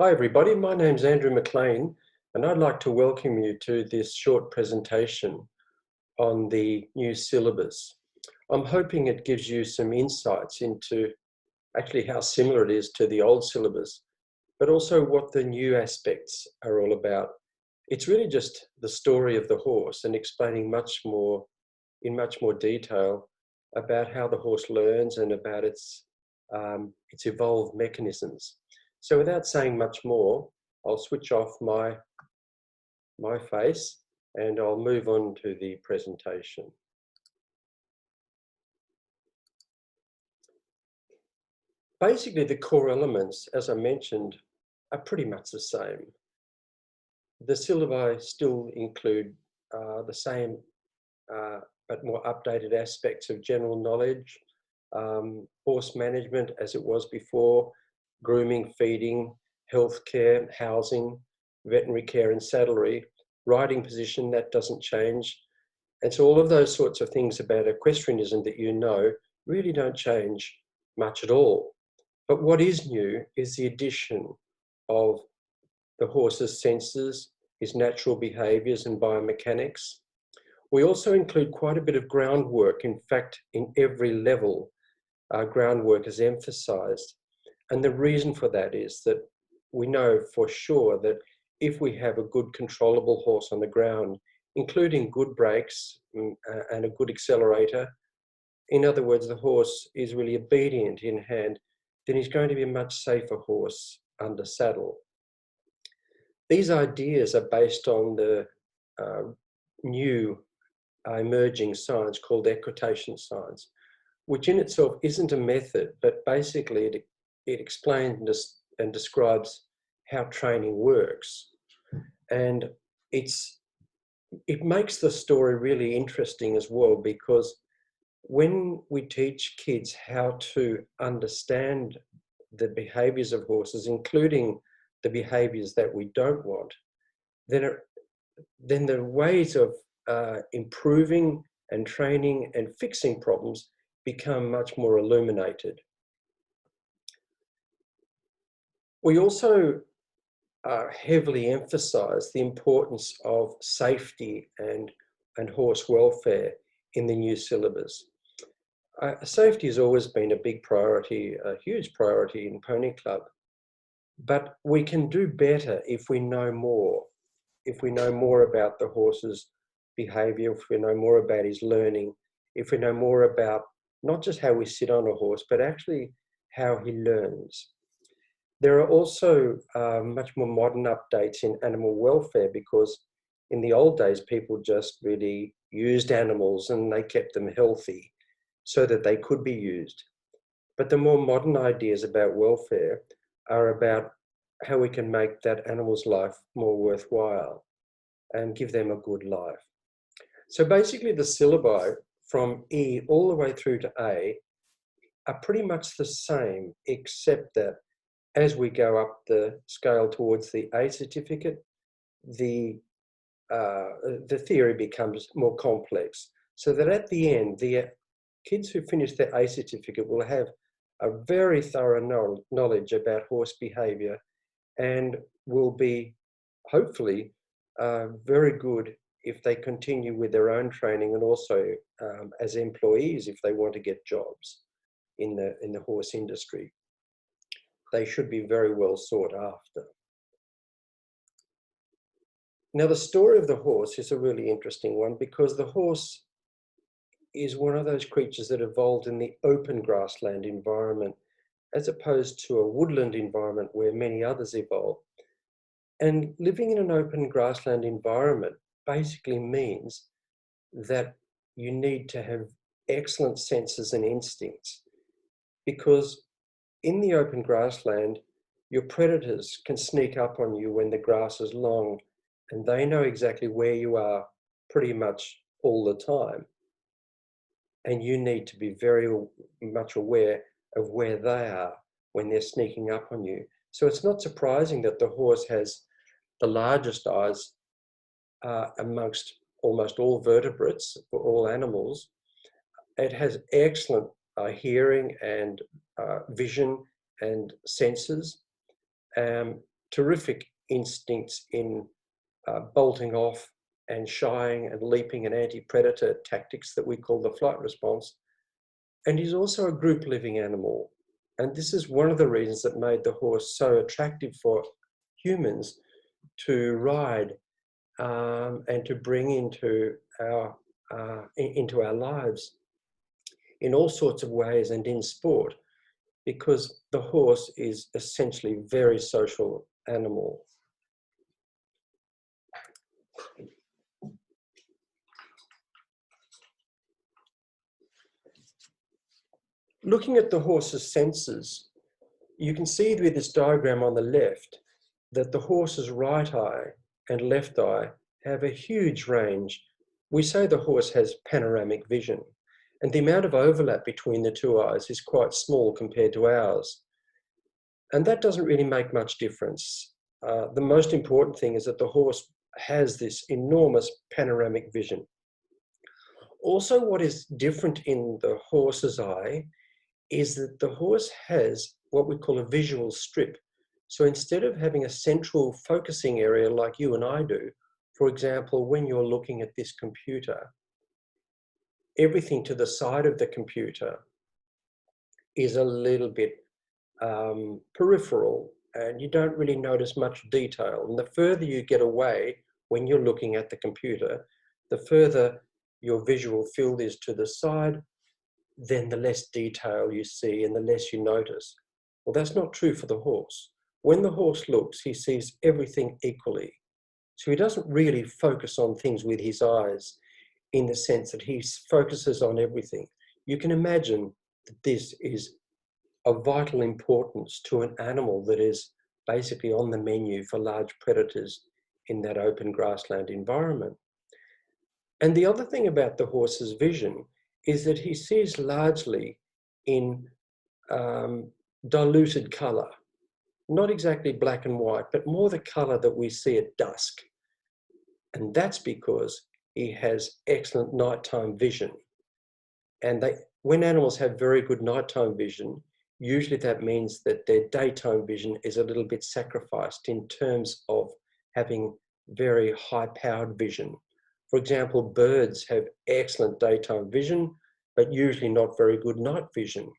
Hi everybody, my name's Andrew McLean and I'd like to welcome you to this short presentation on the new syllabus. I'm hoping it gives you some insights into actually how similar it is to the old syllabus, but also what the new aspects are all about. It's really just the story of the horse and explaining in much more detail about how the horse learns and about its evolved mechanisms. So without saying much more, I'll switch off my face and I'll move on to the presentation. Basically, the core elements, as I mentioned, are pretty much the same. The syllabi still include the same but more updated aspects of general knowledge, horse management as it was before, grooming, feeding, healthcare, housing, veterinary care and saddlery, riding position, that doesn't change. And so all of those sorts of things about equestrianism that you know really don't change much at all. But what is new is the addition of the horse's senses, his natural behaviours and biomechanics. We also include quite a bit of groundwork. In fact, in every level, groundwork is emphasised. And the reason for that is that we know for sure that if we have a good controllable horse on the ground, including good brakes and a good accelerator, in other words, the horse is really obedient in hand, then he's going to be a much safer horse under saddle. These ideas are based on the new emerging science called equitation science, which in itself isn't a method, but basically it explains and describes how training works. And it makes the story really interesting as well, because when we teach kids how to understand the behaviors of horses, including the behaviors that we don't want, then the ways of improving and training and fixing problems become much more illuminated. We also heavily emphasize the importance of safety and horse welfare in the new syllabus. Safety has always been a big priority, a huge priority in Pony Club, but we can do better if we know more. If we know more about the horse's behavior, if we know more about his learning, if we know more about not just how we sit on a horse, but actually how he learns. There are also much more modern updates in animal welfare, because in the old days, people just really used animals and they kept them healthy so that they could be used. But the more modern ideas about welfare are about how we can make that animal's life more worthwhile and give them a good life. So basically the syllabi from E all the way through to A are pretty much the same, except that as we go up the scale towards the A certificate, the theory becomes more complex. So that at the end, the kids who finish their A certificate will have a very thorough knowledge about horse behaviour and will be hopefully very good if they continue with their own training, and also as employees if they want to get jobs in the horse industry. They should be very well sought after. Now, the story of the horse is a really interesting one, because the horse is one of those creatures that evolved in the open grassland environment, as opposed to a woodland environment where many others evolve. And living in an open grassland environment basically means that you need to have excellent senses and instincts, because in the open grassland, your predators can sneak up on you when the grass is long, and they know exactly where you are pretty much all the time. And you need to be very much aware of where they are when they're sneaking up on you. So it's not surprising that the horse has the largest eyes amongst almost all vertebrates, for all animals. It has excellent hearing and vision and senses. terrific instincts in bolting off and shying and leaping and anti-predator tactics that we call the flight response. And he's also a group living animal. And this is one of the reasons that made the horse so attractive for humans to ride and to bring into our lives in all sorts of ways and in sport, because the horse is essentially a very social animal. Looking at the horse's senses, you can see with this diagram on the left that the horse's right eye and left eye have a huge range. We say the horse has panoramic vision, and the amount of overlap between the two eyes is quite small compared to ours. And that doesn't really make much difference. The most important thing is that the horse has this enormous panoramic vision. Also, what is different in the horse's eye is that the horse has what we call a visual strip. So instead of having a central focusing area like you and I do, for example, when you're looking at this computer, everything to the side of the computer is a little bit peripheral, and you don't really notice much detail. And the further you get away when you're looking at the computer, the further your visual field is to the side, then the less detail you see and the less you notice. Well, that's not true for the horse. When the horse looks, he sees everything equally. So he doesn't really focus on things with his eyes in the sense that he focuses on everything. You can imagine that this is of vital importance to an animal that is basically on the menu for large predators in that open grassland environment. And the other thing about the horse's vision is that he sees largely in diluted colour, not exactly black and white, but more the colour that we see at dusk. And that's because he has excellent nighttime vision. And when animals have very good nighttime vision, usually that means that their daytime vision is a little bit sacrificed in terms of having very high-powered vision. For example, birds have excellent daytime vision, but usually not very good night vision,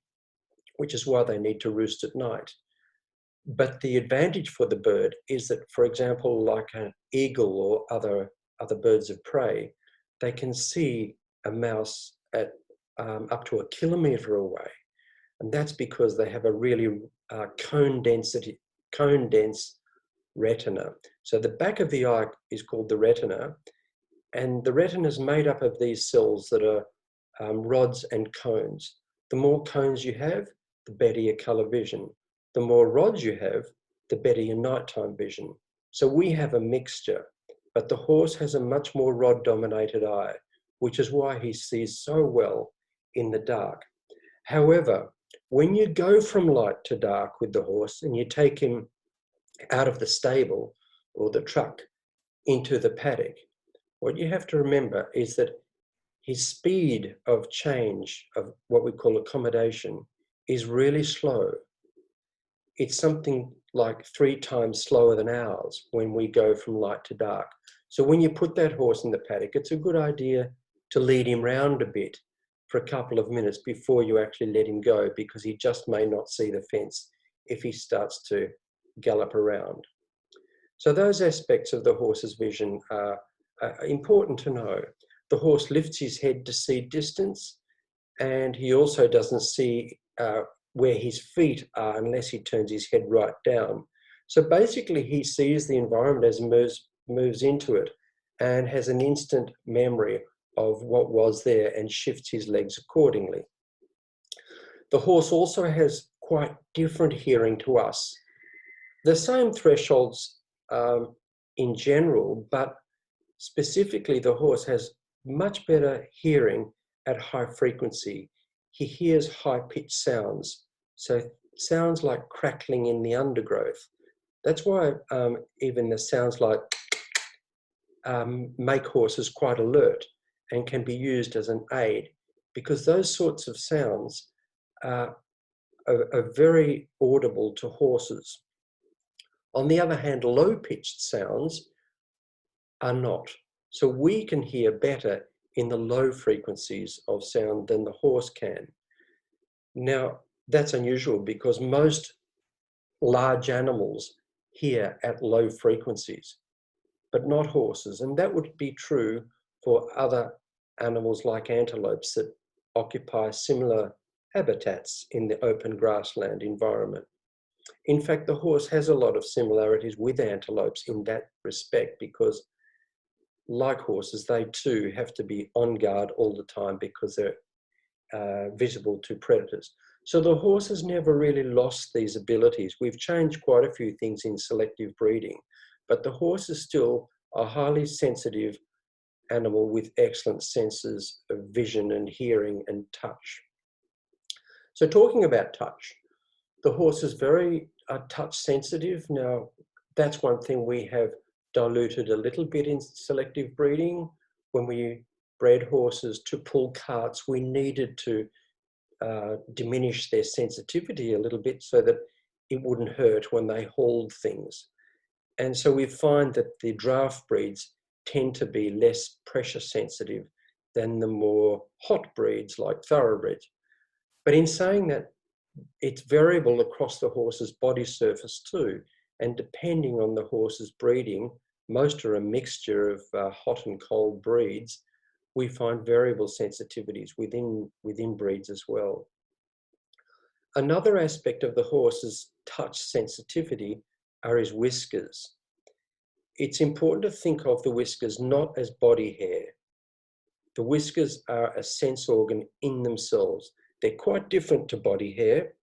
which is why they need to roost at night. But the advantage for the bird is that, for example, like an eagle or other birds of prey, they can see a mouse at up to 1 kilometre away. And that's because they have a really cone-dense retina. So the back of the eye is called the retina, and the retina is made up of these cells that are rods and cones. The more cones you have, the better your colour vision. The more rods you have, the better your nighttime vision. So we have a mixture, but the horse has a much more rod-dominated eye, which is why he sees so well in the dark. However, when you go from light to dark with the horse and you take him out of the stable or the truck into the paddock, what you have to remember is that his speed of change, of what we call accommodation, is really slow. It's something like 3 times slower than ours when we go from light to dark. So when you put that horse in the paddock, it's a good idea to lead him round a bit for a couple of minutes before you actually let him go, because he just may not see the fence if he starts to gallop around. So those aspects of the horse's vision are important to know. The horse lifts his head to see distance, and he also doesn't see where his feet are unless he turns his head right down. So basically he sees the environment as he moves into it and has an instant memory of what was there and shifts his legs accordingly. The horse also has quite different hearing to us. The same thresholds in general, but specifically the horse has much better hearing at high frequency. He hears high-pitched sounds, so sounds like crackling in the undergrowth. That's why even the sounds like make horses quite alert and can be used as an aid, because those sorts of sounds are very audible to horses. On the other hand, low-pitched sounds are not. So we can hear better in the low frequencies of sound than the horse can. Now, that's unusual because most large animals hear at low frequencies, but not horses. And that would be true for other animals like antelopes that occupy similar habitats in the open grassland environment. In fact, the horse has a lot of similarities with antelopes in that respect because, like horses, they too have to be on guard all the time because they're visible to predators. So the horse has never really lost these abilities. We've changed quite a few things in selective breeding, but the horse is still a highly sensitive animal with excellent senses of vision and hearing and touch. So talking about touch, the horse is very touch sensitive. Now, that's one thing we have diluted a little bit in selective breeding. When we bred horses to pull carts, we needed to diminish their sensitivity a little bit so that it wouldn't hurt when they hauled things. And so we find that the draft breeds tend to be less pressure sensitive than the more hot breeds like thoroughbreds. But in saying that, it's variable across the horse's body surface too. And depending on the horse's breeding, most are a mixture of hot and cold breeds. We find variable sensitivities within breeds as well. Another aspect of the horse's touch sensitivity are his whiskers. It's important to think of the whiskers not as body hair. The whiskers are a sense organ in themselves. They're quite different to body hair.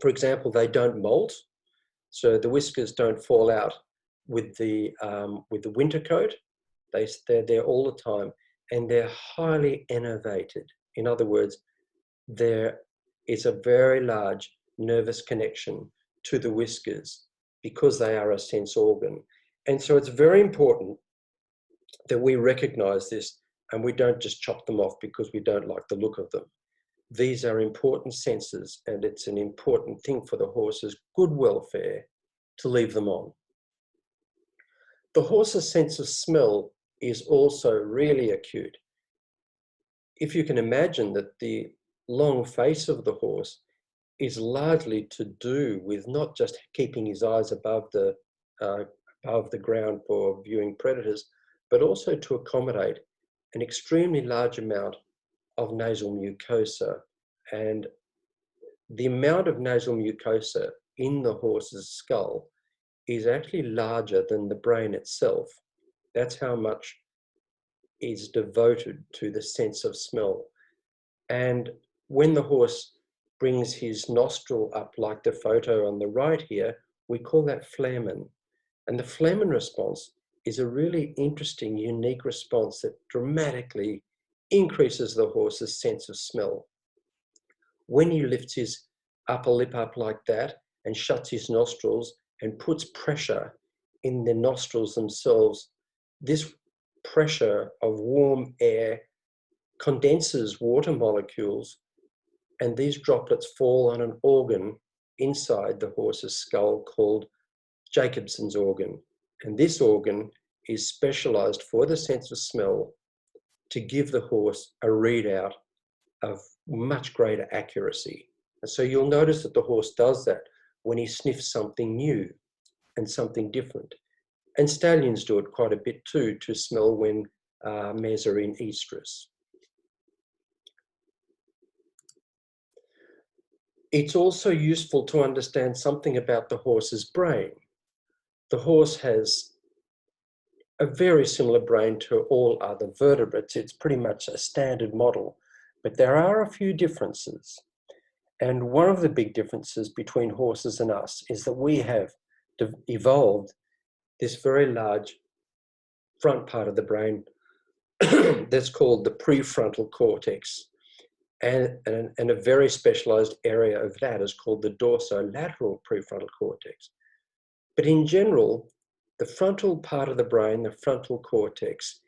For example, they don't molt, so the whiskers don't fall out with the winter coat. They're there all the time, and they're highly innervated. In other words, there is a very large nervous connection to the whiskers because they are a sense organ. And so it's very important that we recognize this and we don't just chop them off because we don't like the look of them. These are important senses, and it's an important thing for the horse's good welfare to leave them on. The horse's sense of smell is also really acute. If you can imagine that the long face of the horse is largely to do with not just keeping his eyes above the ground for viewing predators, but also to accommodate an extremely large amount of nasal mucosa. And the amount of nasal mucosa in the horse's skull is actually larger than the brain itself. That's how much is devoted to the sense of smell. And when the horse brings his nostril up, like the photo on the right here, we call that Flamen. And the Flamen response is a really interesting, unique response that dramatically increases the horse's sense of smell. When he lifts his upper lip up like that and shuts his nostrils and puts pressure in the nostrils themselves, this pressure of warm air condenses water molecules, and these droplets fall on an organ inside the horse's skull called Jacobson's organ. And this organ is specialized for the sense of smell to give the horse a readout of much greater accuracy. And so you'll notice that the horse does that when he sniffs something new and something different. And stallions do it quite a bit too, to smell when mares are in estrus. It's also useful to understand something about the horse's brain. The horse has a very similar brain to all other vertebrates. It's pretty much a standard model, but there are a few differences. And one of the big differences between horses and us is that we have evolved this very large front part of the brain that's called the prefrontal cortex. And a very specialized area of that is called the dorsolateral prefrontal cortex. But in general, the frontal part of the brain, the frontal cortex,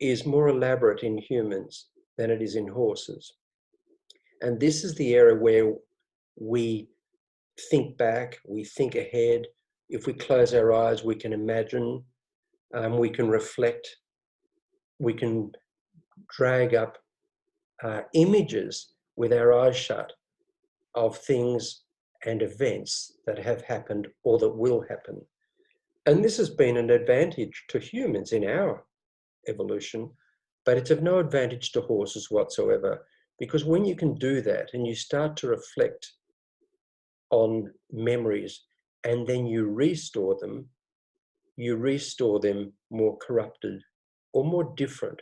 is more elaborate in humans than it is in horses. And this is the area where we think back, we think ahead, If we close our eyes, we can imagine, we can reflect, we can drag up images with our eyes shut of things and events that have happened or that will happen. And this has been an advantage to humans in our evolution, but it's of no advantage to horses whatsoever, because when you can do that and you start to reflect on memories and then you restore them more corrupted or more different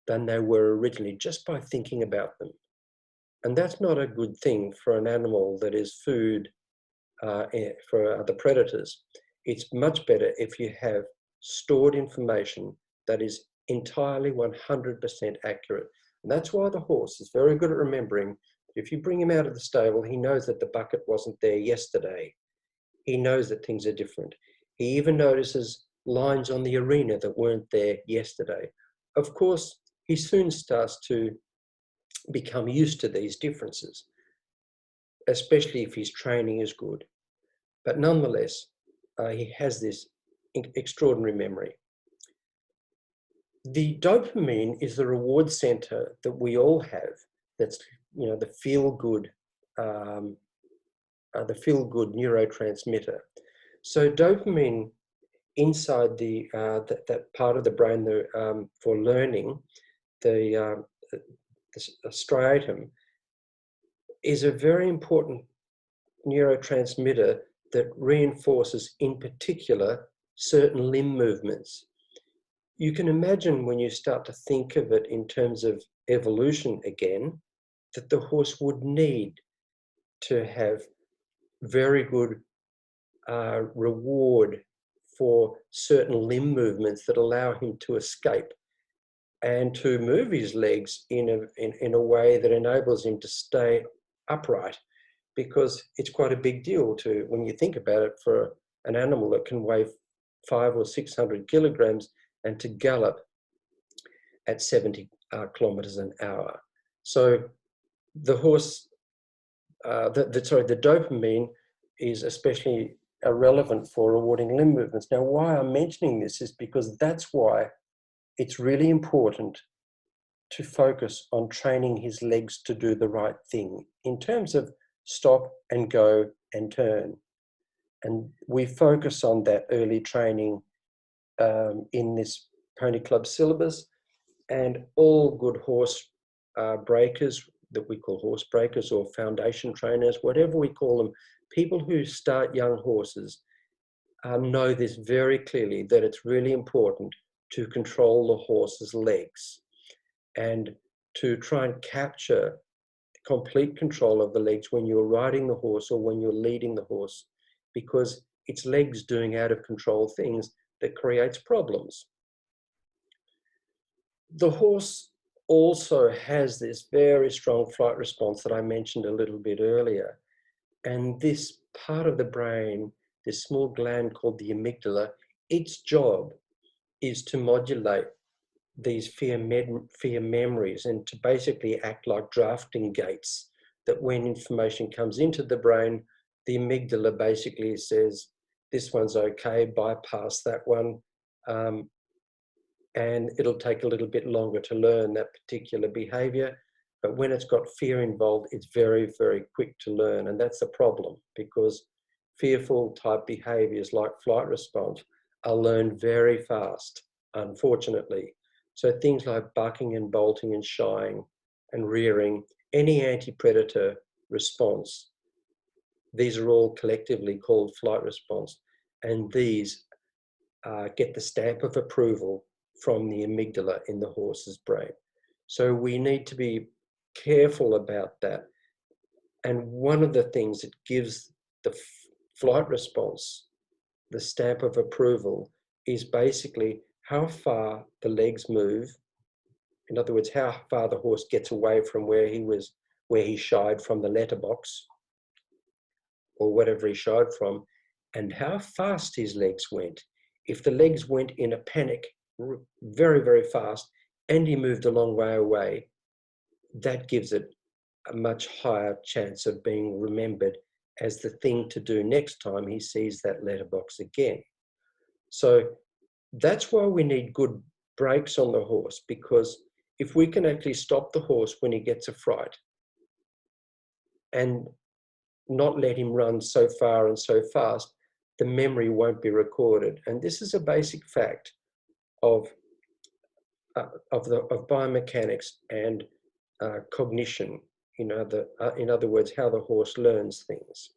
than they were originally just by thinking about them. And that's not a good thing for an animal that is food for other predators. It's much better if you have stored information that is entirely 100% accurate. And that's why the horse is very good at remembering. If you bring him out of the stable, he knows that the bucket wasn't there yesterday. He knows that things are different. He even notices lines on the arena that weren't there yesterday. Of course, he soon starts to become used to these differences, especially if his training is good. But nonetheless, he has this extraordinary memory. The dopamine is the reward center that we all have. That's, the feel-good neurotransmitter. So dopamine inside that part of the brain for learning, the striatum, is a very important neurotransmitter that reinforces, in particular, certain limb movements. You can imagine when you start to think of it in terms of evolution again, that the horse would need to have very good reward for certain limb movements that allow him to escape and to move his legs in a way that enables him to stay upright, because it's quite a big deal to, when you think about it, for an animal that can weigh 500 or 600 kilograms and to gallop at 70 kilometers an hour. So the horse, the dopamine is especially relevant for rewarding limb movements. Now, why I'm mentioning this is because that's why it's really important to focus on training his legs to do the right thing in terms of stop and go and turn. And we focus on that early training in this Pony Club syllabus, and all good horse breakers that we call horse breakers or foundation trainers, whatever we call them, people who start young horses know this very clearly, that it's really important to control the horse's legs and to try and capture complete control of the legs when you're riding the horse or when you're leading the horse, because it's legs doing out of control things that creates problems. The horse also has this very strong flight response that I mentioned a little bit earlier. And this part of the brain, this small gland called the amygdala, its job is to modulate these fear memories and to basically act like drafting gates, that when information comes into the brain, the amygdala basically says, this one's okay, bypass that one, and it'll take a little bit longer to learn that particular behavior. But when it's got fear involved, it's very, very quick to learn. And that's a problem, because fearful type behaviors like flight response are learned very fast, unfortunately. So things like bucking and bolting and shying and rearing, any anti-predator response, these are all collectively called flight response. And these get the stamp of approval from the amygdala in the horse's brain. So we need to be careful about that. And one of the things that gives the flight response the stamp of approval is basically how far the legs move. In other words, how far the horse gets away from where he shied from the letterbox or whatever he shied from, and how fast his legs went. If the legs went in a panic very, very fast and he moved a long way away, that gives it a much higher chance of being remembered as the thing to do next time he sees that letterbox again. So that's why we need good brakes on the horse, because if we can actually stop the horse when he gets a fright and not let him run so far and so fast, the memory won't be recorded. And this is a basic fact of biomechanics and cognition. In other words, how the horse learns things.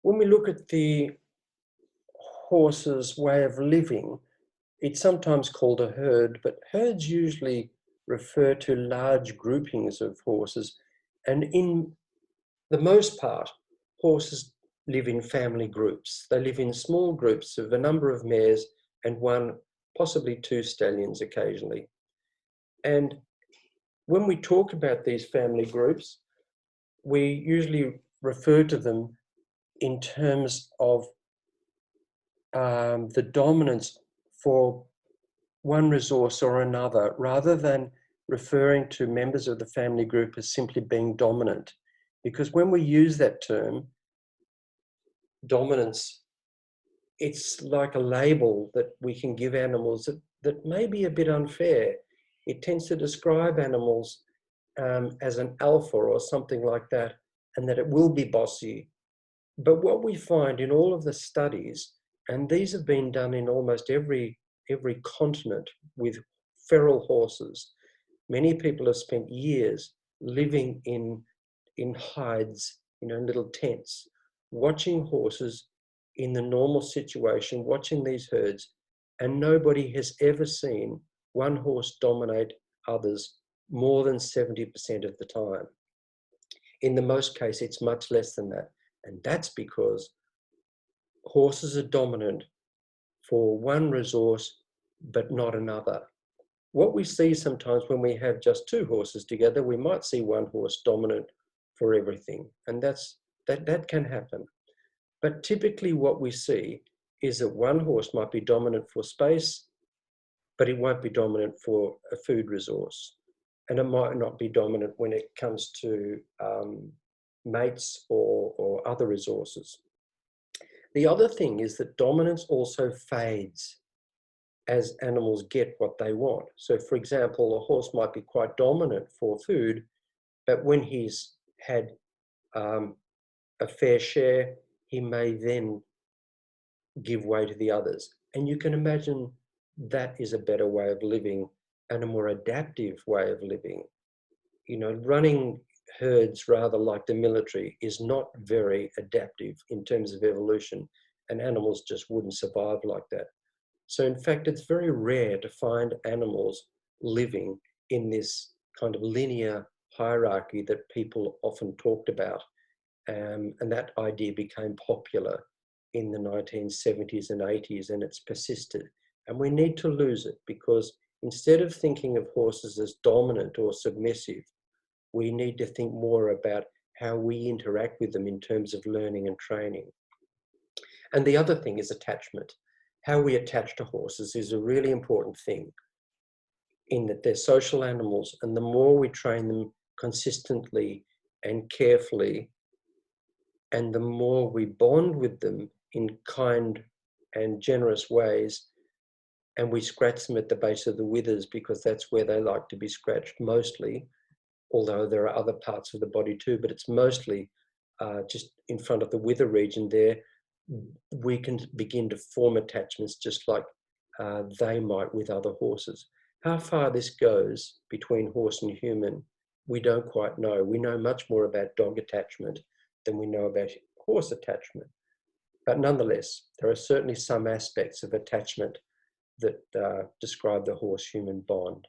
When we look at the horse's way of living, it's sometimes called a herd, but herds usually refer to large groupings of horses. And in the most part, horses live in family groups. They live in small groups of a number of mares and one, possibly two stallions occasionally. And when we talk about these family groups, we usually refer to them in terms of the dominance for one resource or another, rather than referring to members of the family group as simply being dominant. Because when we use that term, dominance, it's like a label that we can give animals that may be a bit unfair. It tends to describe animals as an alpha or something like that, and that it will be bossy. But what we find in all of the studies, and these have been done in almost every continent with feral horses, many people have spent years living in hides, in little tents, watching horses in the normal situation, watching these herds, and nobody has ever seen one horse dominate others more than 70% of the time. In the most case, it's much less than that. And that's because horses are dominant for one resource, but not another. What we see sometimes when we have just two horses together, we might see one horse dominant for everything. And that can happen. But typically what we see is that one horse might be dominant for space, but it won't be dominant for a food resource. And it might not be dominant when it comes to mates or other resources. The other thing is that dominance also fades as animals get what they want. So for example, a horse might be quite dominant for food, but when he's had a fair share, he may then give way to the others. And you can imagine that is a better way of living and a more adaptive way of living. Running herds rather like the military is not very adaptive in terms of evolution, and animals just wouldn't survive like that. So in fact, it's very rare to find animals living in this kind of linear hierarchy that people often talked about. And that idea became popular in the 1970s and 80s, and it's persisted. And we need to lose it, because instead of thinking of horses as dominant or submissive, we need to think more about how we interact with them in terms of learning and training. And the other thing is attachment. How we attach to horses is a really important thing, in that they're social animals, and the more we train them consistently and carefully, and the more we bond with them in kind and generous ways, and we scratch them at the base of the withers, because that's where they like to be scratched mostly, although there are other parts of the body too, but it's mostly just in front of the wither region there. We can begin to form attachments just like they might with other horses. How far this goes between horse and human, we don't quite know. We know much more about dog attachment than we know about horse attachment. But nonetheless, there are certainly some aspects of attachment that describe the horse-human bond.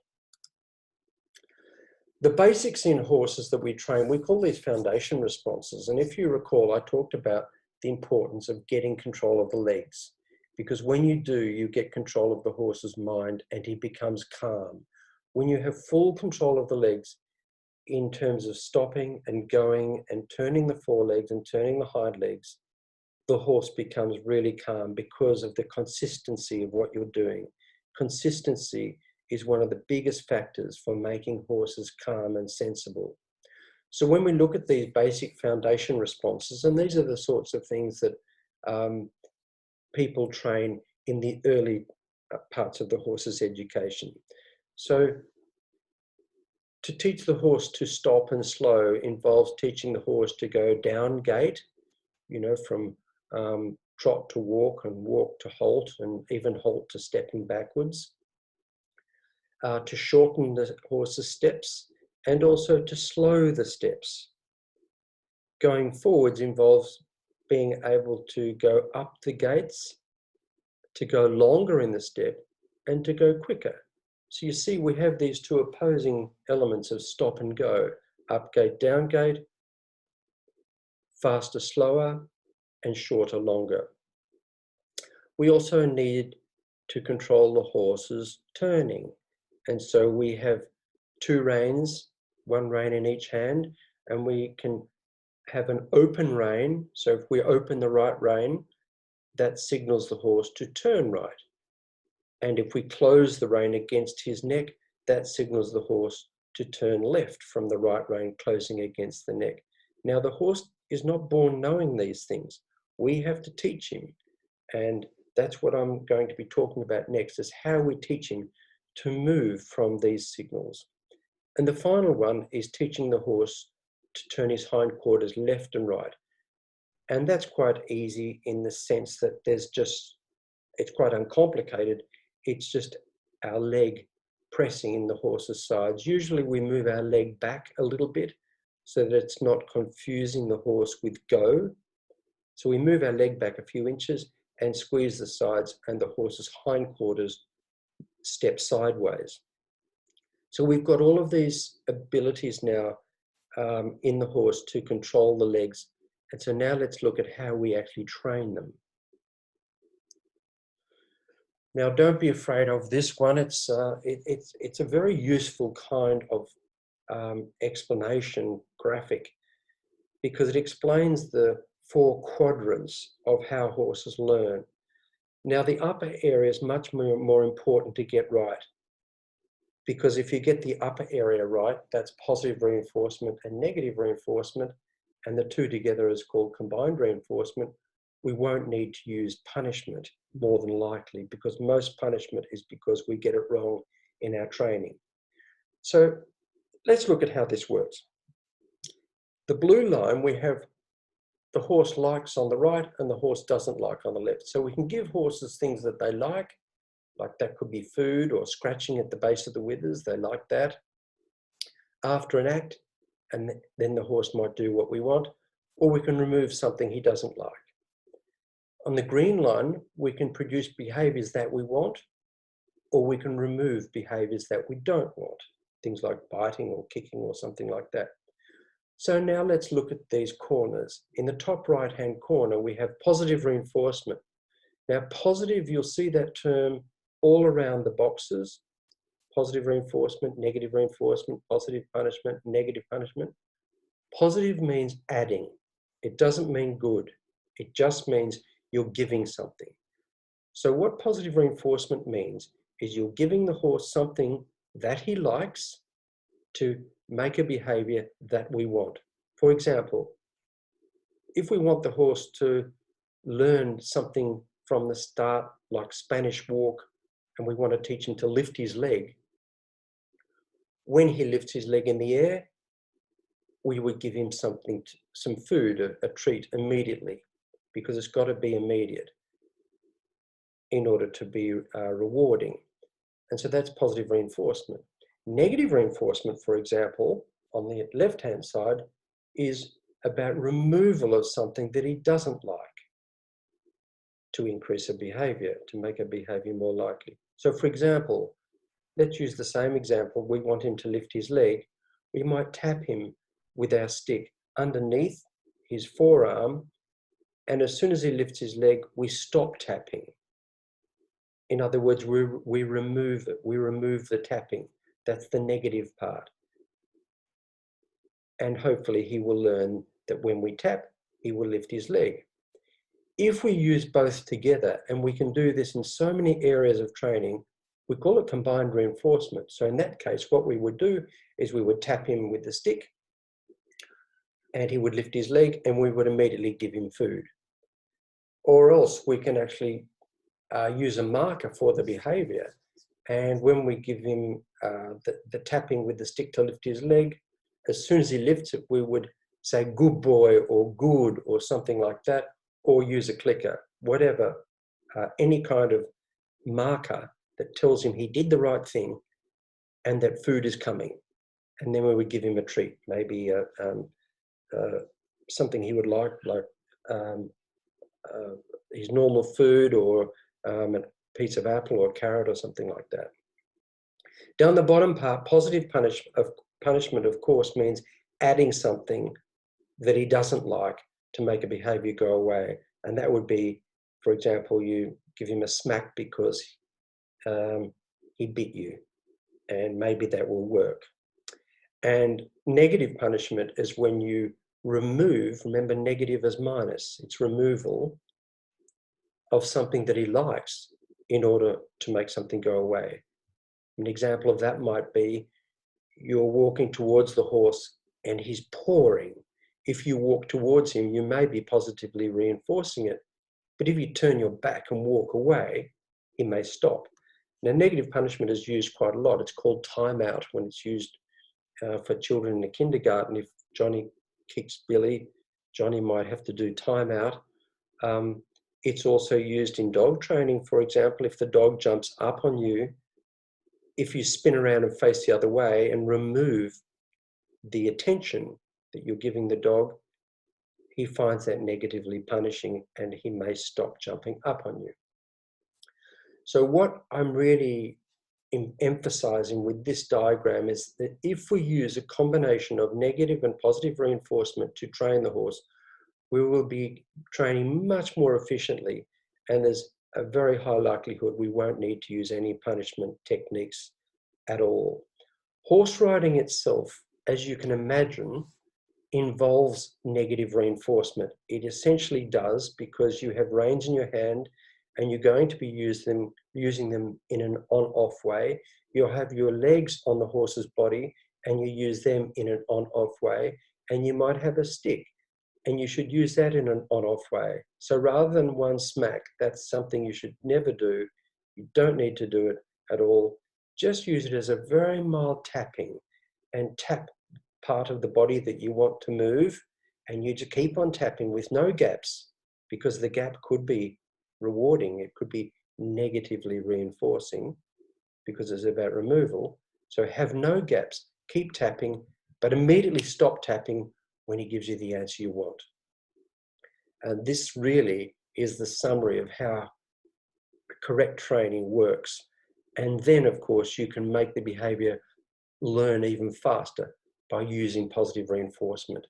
The basics in horses that we train, we call these foundation responses. And if you recall, I talked about the importance of getting control of the legs, because when you do, you get control of the horse's mind and he becomes calm. When you have full control of the legs in terms of stopping and going and turning the forelegs and turning the hind legs, the horse becomes really calm because of the consistency of what you're doing. Consistency is one of the biggest factors for making horses calm and sensible. So when we look at these basic foundation responses, and these are the sorts of things that people train in the early parts of the horse's education. So to teach the horse to stop and slow involves teaching the horse to go down gait, from trot to walk and walk to halt and even halt to stepping backwards, to shorten the horse's steps and also to slow the steps. Going forwards involves being able to go up the gaits, to go longer in the step, and to go quicker. So you see we have these two opposing elements of stop and go: up gait, down gait, faster, slower, and shorter, longer. We also need to control the horse's turning. And so we have two reins, one rein in each hand, and we can have an open rein. So if we open the right rein, that signals the horse to turn right. And if we close the rein against his neck, that signals the horse to turn left from the right rein closing against the neck. Now, the horse is not born knowing these things. We have to teach him. And that's what I'm going to be talking about next, is how we teach him to move from these signals. And the final one is teaching the horse to turn his hindquarters left and right. And that's quite easy in the sense that it's quite uncomplicated. It's just our leg pressing in the horse's sides. Usually we move our leg back a little bit so that it's not confusing the horse with go. So we move our leg back a few inches and squeeze the sides, and the horse's hindquarters step sideways. So we've got all of these abilities now in the horse to control the legs. And so now let's look at how we actually train them. Now, don't be afraid of this one. It's a very useful kind of explanation graphic, because it explains the 4 quadrants of how horses learn. Now, the upper area is much more important to get right, because if you get the upper area right, that's positive reinforcement and negative reinforcement, and the two together is called combined reinforcement. We won't need to use punishment more than likely, because most punishment is because we get it wrong in our training. So let's look at how this works. The blue line, we have the horse likes on the right and the horse doesn't like on the left. So we can give horses things that they like that could be food or scratching at the base of the withers. They like that. After an act, and then the horse might do what we want, or we can remove something he doesn't like. On the green line, we can produce behaviors that we want, or we can remove behaviors that we don't want, things like biting or kicking or something like that. So now let's look at these corners. In the top right-hand corner, we have positive reinforcement. Now, positive, you'll see that term all around the boxes: positive reinforcement, negative reinforcement, positive punishment, negative punishment. Positive means adding. It doesn't mean good. It just means you're giving something. So what positive reinforcement means is you're giving the horse something that he likes to make a behavior that we want. For example, if we want the horse to learn something from the start, like Spanish walk, and we want to teach him to lift his leg, when he lifts his leg in the air, we would give him some food, a treat immediately, because it's got to be immediate in order to be rewarding. And so that's positive reinforcement. Negative reinforcement, for example, on the left-hand side, is about removal of something that he doesn't like to increase a behavior, to make a behavior more likely. So for example, let's use the same example. We want him to lift his leg. We might tap him with our stick underneath his forearm, and as soon as he lifts his leg, we stop tapping. In other words, we remove it. We remove the tapping. That's the negative part. And hopefully he will learn that when we tap, he will lift his leg. If we use both together, and we can do this in so many areas of training, We call it combined reinforcement. So in that case, what we would do is we would tap him with the stick and he would lift his leg and we would immediately give him food. Or else we can actually use a marker for the behavior. And when we give him the tapping with the stick to lift his leg, as soon as he lifts it, we would say good boy or good or something like that, or use a clicker, whatever, any kind of marker that tells him he did the right thing and that food is coming. And then we would give him a treat, maybe something he would like his normal food, or a piece of apple or carrot or something like that. Down the bottom part, positive punishment, of course, means adding something that he doesn't like to make a behavior go away. And that would be, for example, you give him a smack because he bit you, and maybe that will work. And negative punishment is when you remove, remember negative as minus, it's removal of something that he likes in order to make something go away. An example of that might be you're walking towards the horse and he's pawing. If you walk towards him, you may be positively reinforcing it. But if you turn your back and walk away, he may stop. Now, negative punishment is used quite a lot. It's called timeout when it's used for children in the kindergarten. If Johnny kicks Billy, Johnny might have to do timeout. It's also used in dog training. For example, if the dog jumps up on you, if you spin around and face the other way and remove the attention that you're giving the dog, he finds that negatively punishing and he may stop jumping up on you. So what I'm really emphasizing with this diagram is that if we use a combination of negative and positive reinforcement to train the horse, we will be training much more efficiently, and there's a very high likelihood we won't need to use any punishment techniques at all. Horse riding itself, as you can imagine, involves negative reinforcement. It essentially does, because you have reins in your hand and you're going to be using them in an on-off way. You'll have your legs on the horse's body and you use them in an on-off way, and you might have a stick and you should use that in an on-off way. So rather than one smack, that's something you should never do. You don't need to do it at all. Just use it as a very mild tapping, and tap part of the body that you want to move, and you just keep on tapping with no gaps, because the gap could be rewarding. It could be negatively reinforcing because it's about removal. So have no gaps, keep tapping, but immediately stop tapping when he gives you the answer you want. And this really is the summary of how correct training works. And then, of course, you can make the behavior learn even faster by using positive reinforcement.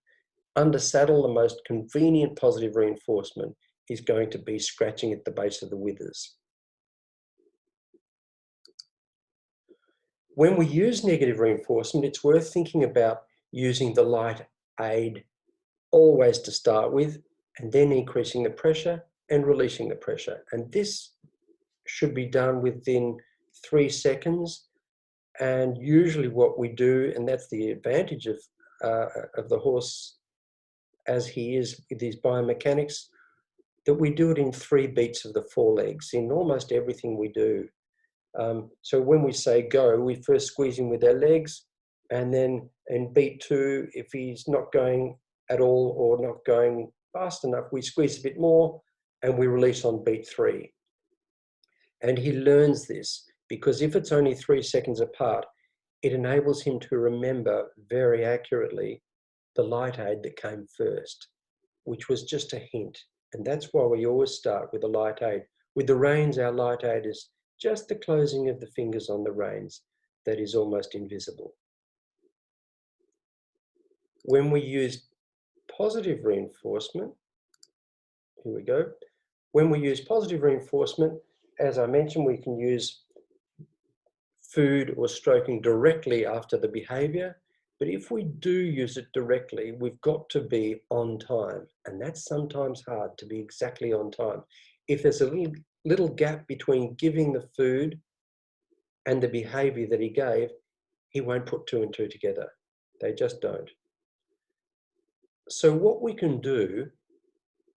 Under saddle, the most convenient positive reinforcement is going to be scratching at the base of the withers. When we use negative reinforcement, it's worth thinking about using the light aid always to start with, and then increasing the pressure and releasing the pressure. And this should be done within 3 seconds. And usually what we do, and that's the advantage of the horse as he is with his biomechanics, that we do it in 3 beats of the forelegs in almost everything we do. So when we say go, we first squeeze him with our legs, and then in beat 2, if he's not going at all or not going fast enough, we squeeze a bit more and we release on beat 3. And he learns this because if it's only 3 seconds apart, it enables him to remember very accurately the light aid that came first, which was just a hint. And that's why we always start with the light aid. With the reins, our light aid is just the closing of the fingers on the reins that is almost invisible. When we use positive reinforcement, here we go. When we use positive reinforcement, as I mentioned, we can use food or stroking directly after the behavior. But if we do use it directly, we've got to be on time. And that's sometimes hard, to be exactly on time. If there's a little gap between giving the food and the behavior that he gave, he won't put two and two together. They just don't. So what we can do,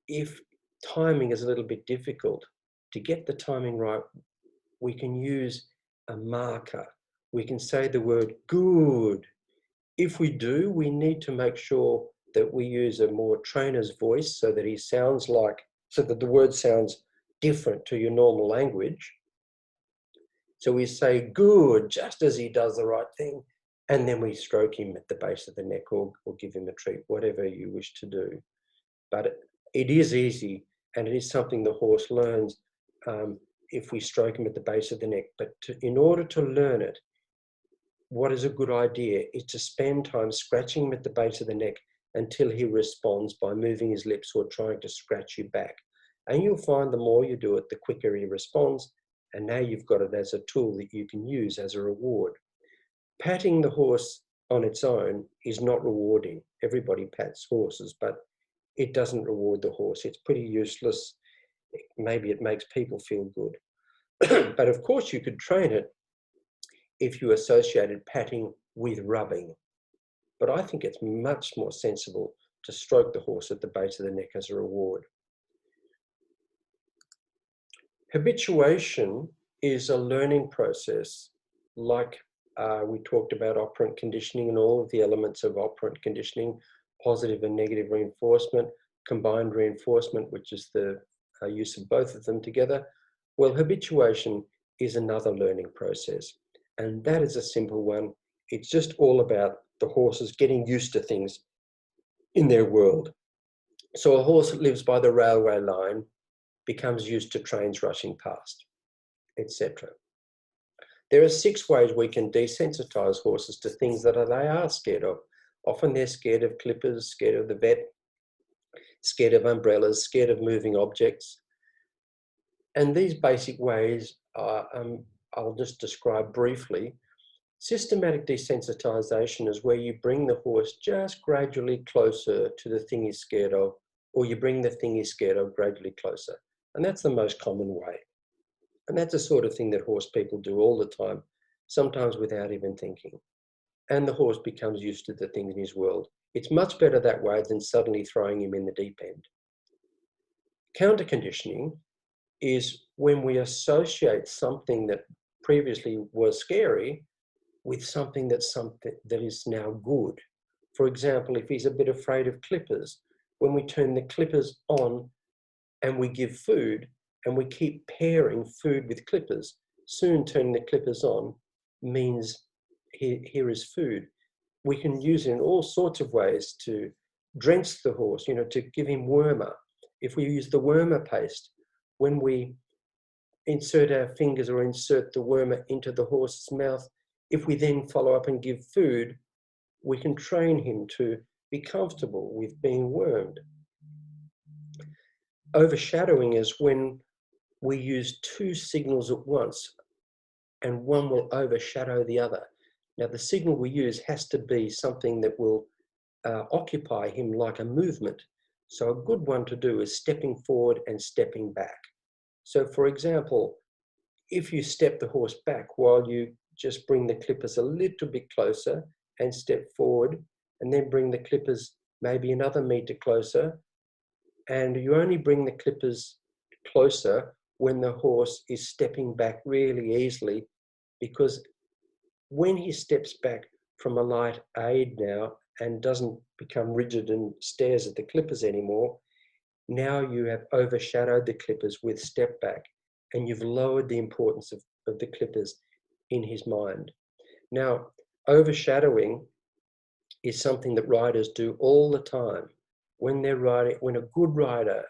if timing is a little bit difficult, to get the timing right, we can use a marker. We can say the word good. If we do, we need to make sure that we use a more trainer's voice so that he sounds like, so that the word sounds different to your normal language. So we say good just as he does the right thing, and then we stroke him at the base of the neck or give him a treat, whatever you wish to do. But it is easy, and it is something the horse learns if we stroke him at the base of the neck. But in order to learn it, what is a good idea is to spend time scratching him at the base of the neck until he responds by moving his lips or trying to scratch you back. And you'll find the more you do it, the quicker he responds. And now you've got it as a tool that you can use as a reward. Patting the horse on its own is not rewarding. Everybody pats horses, but it doesn't reward the horse. It's pretty useless. Maybe it makes people feel good. But of course you could train it if you associated patting with rubbing. But I think it's much more sensible to stroke the horse at the base of the neck as a reward. Habituation is a learning process, like we talked about operant conditioning and all of the elements of operant conditioning, positive and negative reinforcement, combined reinforcement, which is the use of both of them together. Well, habituation is another learning process, and that is a simple one. It's just all about the horses getting used to things in their world. So a horse that lives by the railway line becomes used to trains rushing past, etc. There are 6 ways we can desensitize horses to things that they are scared of. Often they're scared of clippers, scared of the vet, scared of umbrellas, scared of moving objects. And these basic ways I'll just describe briefly. Systematic desensitization is where you bring the horse just gradually closer to the thing he's scared of, or you bring the thing he's scared of gradually closer. And that's the most common way. And that's the sort of thing that horse people do all the time, sometimes without even thinking. And the horse becomes used to the things in his world. It's much better that way than suddenly throwing him in the deep end. Counter conditioning is when we associate something that previously was scary with something that is now good. For example, if he's a bit afraid of clippers, when we turn the clippers on and we give food and we keep pairing food with clippers, soon turning the clippers on means here is food. We can use it in all sorts of ways to drench the horse, to give him wormer. If we use the wormer paste, when we insert our fingers or insert the wormer into the horse's mouth, if we then follow up and give food, we can train him to be comfortable with being wormed. Overshadowing is when we use 2 signals at once and one will overshadow the other. Now, the signal we use has to be something that will occupy him like a movement. So a good one to do is stepping forward and stepping back. So for example, if you step the horse back while you just bring the clippers a little bit closer and step forward, and then bring the clippers maybe another meter closer, and you only bring the clippers closer when the horse is stepping back really easily, because when he steps back from a light aid now and doesn't become rigid and stares at the clippers anymore, now you have overshadowed the clippers with step back, and you've lowered the importance of the clippers in his mind. Now, overshadowing is something that riders do all the time. When they're riding, when a good rider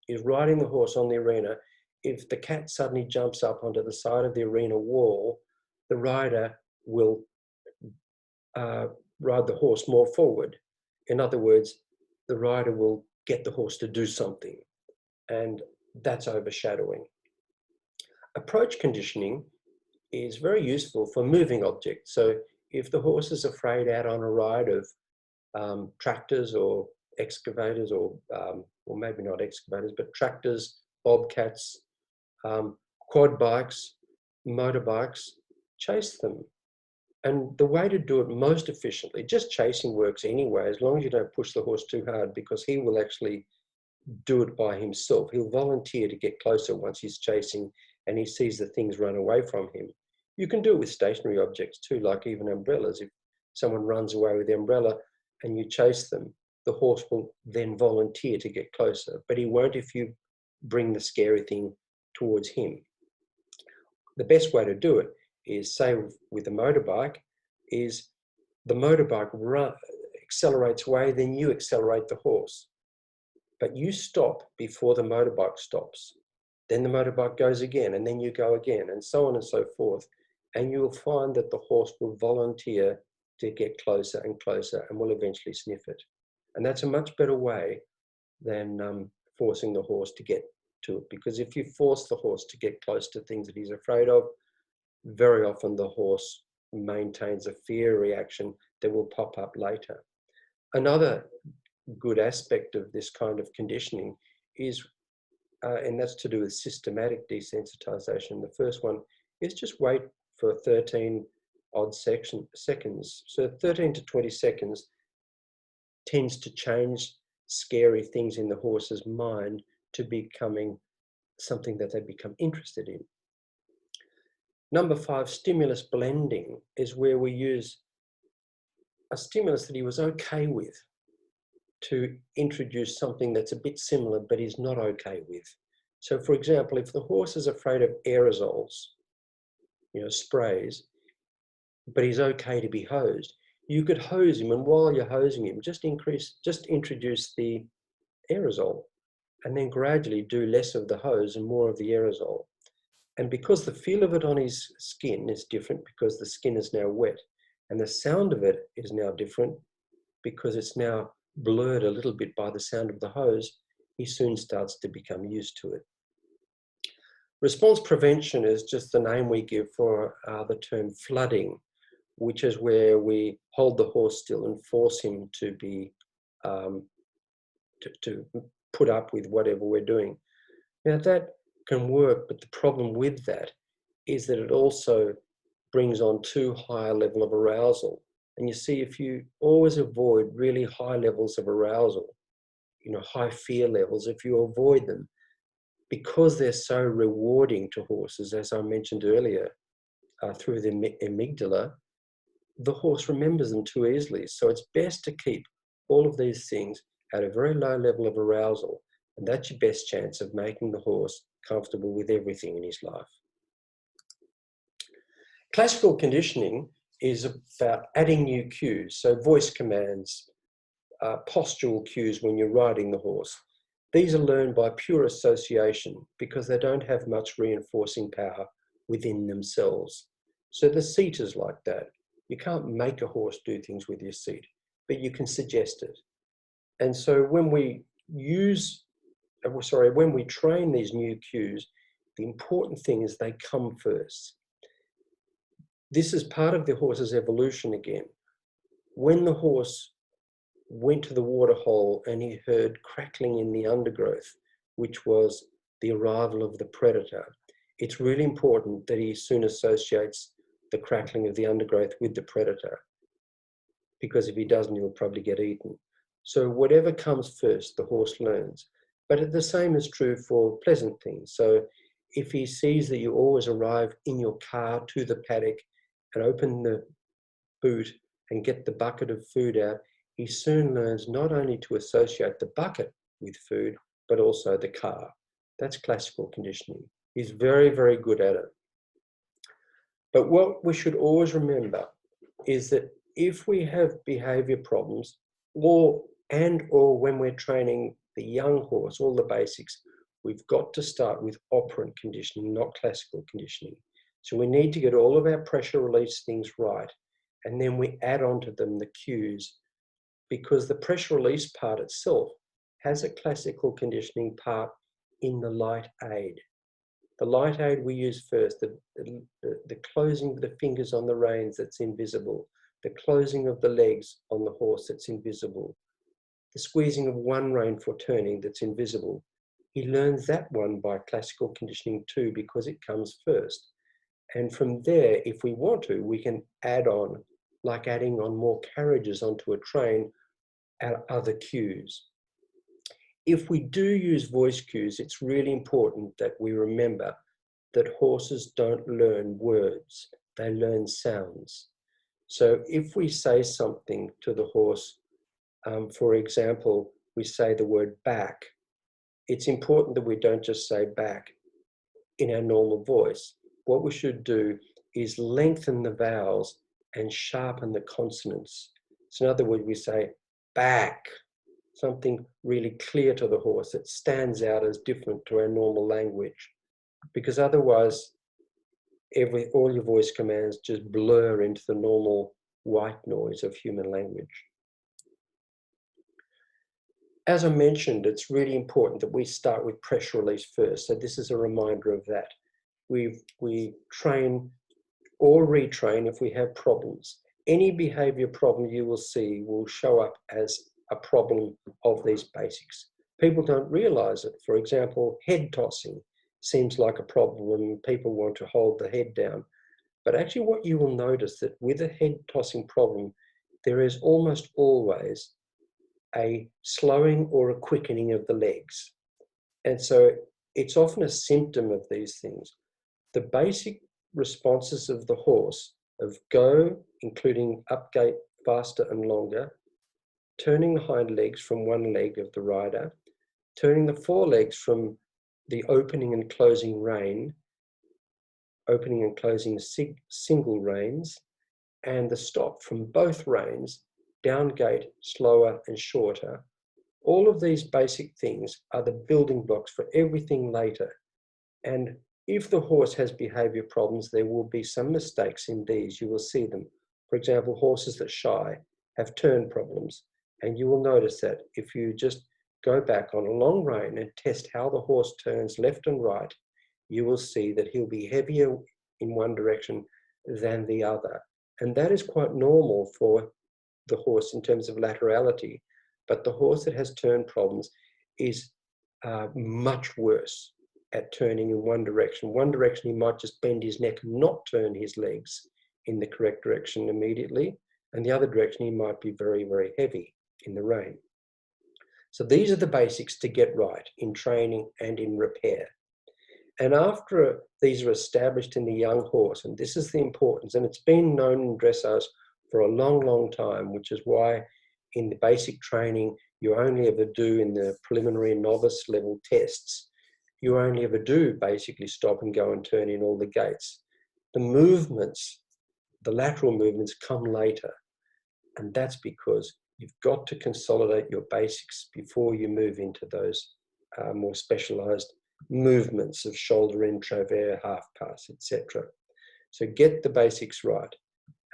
is riding the horse on the arena, if the cat suddenly jumps up onto the side of the arena wall, the rider will ride the horse more forward. In other words, the rider will get the horse to do something, and that's overshadowing. Approach conditioning is very useful for moving objects. So if the horse is afraid out on a ride of tractors or excavators, or maybe not excavators, but tractors, bobcats, quad bikes, motorbikes, chase them. And the way to do it most efficiently, just chasing works anyway, as long as you don't push the horse too hard, because he will actually do it by himself. He'll volunteer to get closer once he's chasing and he sees the things run away from him. You can do it with stationary objects too, like even umbrellas. If someone runs away with the umbrella and you chase them, the horse will then volunteer to get closer, but he won't if you bring the scary thing towards him. The best way to do it is, say with a motorbike, is the motorbike accelerates away, then you accelerate the horse. But you stop before the motorbike stops. Then the motorbike goes again, and then you go again, and so on and so forth. And you'll find that the horse will volunteer to get closer and closer and will eventually sniff it. And that's a much better way than forcing the horse to get to it. Because if you force the horse to get close to things that he's afraid of, very often the horse maintains a fear reaction that will pop up later. Another good aspect of this kind of conditioning is, and that's to do with systematic desensitization. The first one is just wait for 13 odd seconds. So 13 to 20 seconds tends to change scary things in the horse's mind to becoming something that they become interested in. Number 5, stimulus blending, is where we use a stimulus that he was okay with to introduce something that's a bit similar but he's not okay with. So for example, if the horse is afraid of aerosols, sprays, but he's okay to be hosed, you could hose him, and while you're hosing him, just introduce the aerosol, and then gradually do less of the hose and more of the aerosol. And because the feel of it on his skin is different, because the skin is now wet, and the sound of it is now different because it's now blurred a little bit by the sound of the hose, he soon starts to become used to it. Response prevention is just the name we give for the term flooding, which is where we hold the horse still and force him to be to put up with whatever we're doing. Now that can work, but the problem with that is that it also brings on too high a level of arousal. And you see, if you always avoid really high levels of arousal, high fear levels, if you avoid them, because they're so rewarding to horses, as I mentioned earlier, through the amygdala, the horse remembers them too easily. So it's best to keep all of these things at a very low level of arousal, and that's your best chance of making the horse comfortable with everything in his life. Classical conditioning is about adding new cues, so voice commands, postural cues when you're riding the horse. These are learned by pure association because they don't have much reinforcing power within themselves. So the seat is like that. You can't make a horse do things with your seat, but you can suggest it. And so when we train these new cues, the important thing is they come first. This is part of the horse's evolution again. When the horse went to the water hole and he heard crackling in the undergrowth, which was the arrival of the predator, it's really important that he soon associates the crackling of the undergrowth with the predator, because if he doesn't, he'll probably get eaten. So whatever comes first, the horse learns. But the same is true for pleasant things. So if he sees that you always arrive in your car to the paddock and open the boot and get the bucket of food out, he soon learns not only to associate the bucket with food, but also the car. That's classical conditioning. He's very, very good at it. But what we should always remember is that if we have behavior problems, or when we're training the young horse, all the basics, we've got to start with operant conditioning, not classical conditioning. So we need to get all of our pressure release things right, and then we add onto them the cues, because the pressure release part itself has a classical conditioning part in the light aid. The light aid we use first, the closing of the fingers on the reins that's invisible, the closing of the legs on the horse that's invisible, the squeezing of one rein for turning that's invisible. He learns that one by classical conditioning too, because it comes first. And from there, if we want to, we can add on, like adding on more carriages onto a train, at other cues. If we do use voice cues, it's really important that we remember that horses don't learn words, they learn sounds. So if we say something to the horse, for example, we say the word back, it's important that we don't just say back in our normal voice. What we should do is lengthen the vowels and sharpen the consonants. So in other words, we say back, something really clear to the horse that stands out as different to our normal language. Because otherwise, all your voice commands just blur into the normal white noise of human language. As I mentioned, it's really important that we start with pressure release first. So this is a reminder of that. We train or retrain if we have problems. Any behavior problem you will see will show up as a problem of these basics. People don't realize it. For example, head tossing seems like a problem when people want to hold the head down. But actually what you will notice that with a head tossing problem, there is almost always a slowing or a quickening of the legs. And so it's often a symptom of these things. The basic responses of the horse of go, including up gait faster and longer, turning the hind legs from one leg of the rider, turning the forelegs from the opening and closing rein, opening and closing single reins, and the stop from both reins, down gait, slower and shorter. All of these basic things are the building blocks for everything later. And if the horse has behavior problems, there will be some mistakes in these. You will see them. For example, horses that shy have turn problems. And you will notice that if you just go back on a long rein and test how the horse turns left and right, you will see that he'll be heavier in one direction than the other. And that is quite normal for the horse in terms of laterality. But the horse that has turn problems is much worse at turning in one direction. One direction, he might just bend his neck and not turn his legs in the correct direction immediately. And the other direction, he might be very, very heavy in the rein. So these are the basics to get right in training and in repair. And after these are established in the young horse, and this is the importance, and it's been known in dressage for a long, long time, which is why in the basic training, you only ever do in the preliminary and novice level tests, you only ever do basically stop and go and turn in all the gaits. The movements, the lateral movements come later. And that's because you've got to consolidate your basics before you move into those more specialized movements of shoulder in, travers, half pass, etc. So get the basics right.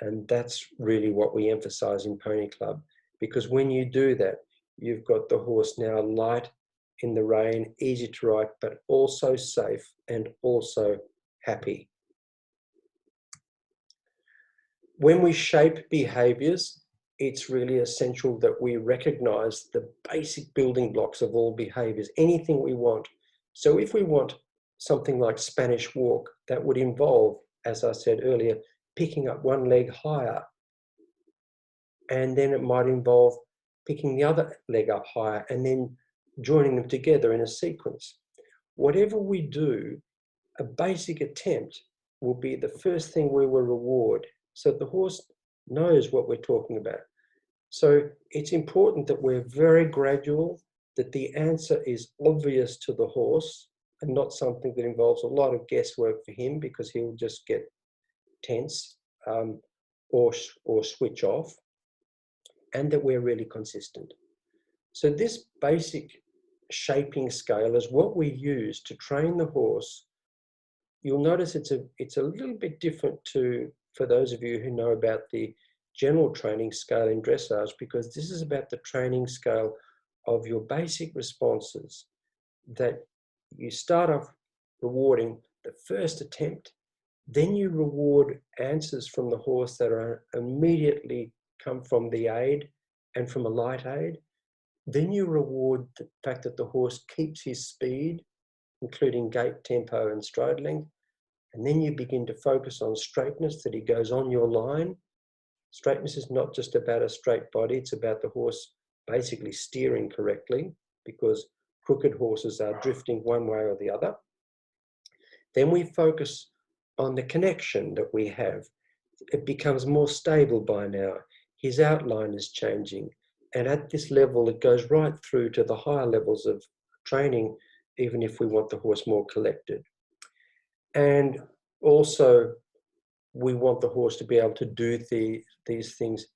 And that's really what we emphasize in Pony Club, because when you do that, you've got the horse now light in the rein, easy to ride, but also safe and also happy. When we shape behaviors, it's really essential that we recognize the basic building blocks of all behaviors, anything we want. So if we want something like Spanish walk, that would involve, as I said earlier, picking up one leg higher. And then it might involve picking the other leg up higher and then joining them together in a sequence. Whatever we do, a basic attempt will be the first thing we will reward, so the horse knows what we're talking about. So it's important that we're very gradual, that the answer is obvious to the horse and not something that involves a lot of guesswork for him, because he'll just get tense or switch off, and that we're really consistent. So this basic shaping scale is what we use to train the horse. You'll notice it's a little bit different for those of you who know about the general training scale in dressage, because this is about the training scale of your basic responses, that you start off rewarding the first attempt, then you reward answers from the horse that are immediately come from the aid and from a light aid. Then you reward the fact that the horse keeps his speed, including gait, tempo, and stride length. And then you begin to focus on straightness, that he goes on your line. Straightness is not just about a straight body, it's about the horse basically steering correctly, because crooked horses are drifting one way or the other. Then we focus on the connection that we have. It becomes more stable by now. His outline is changing. And at this level, it goes right through to the higher levels of training, even if we want the horse more collected. And also, we want the horse to be able to do these things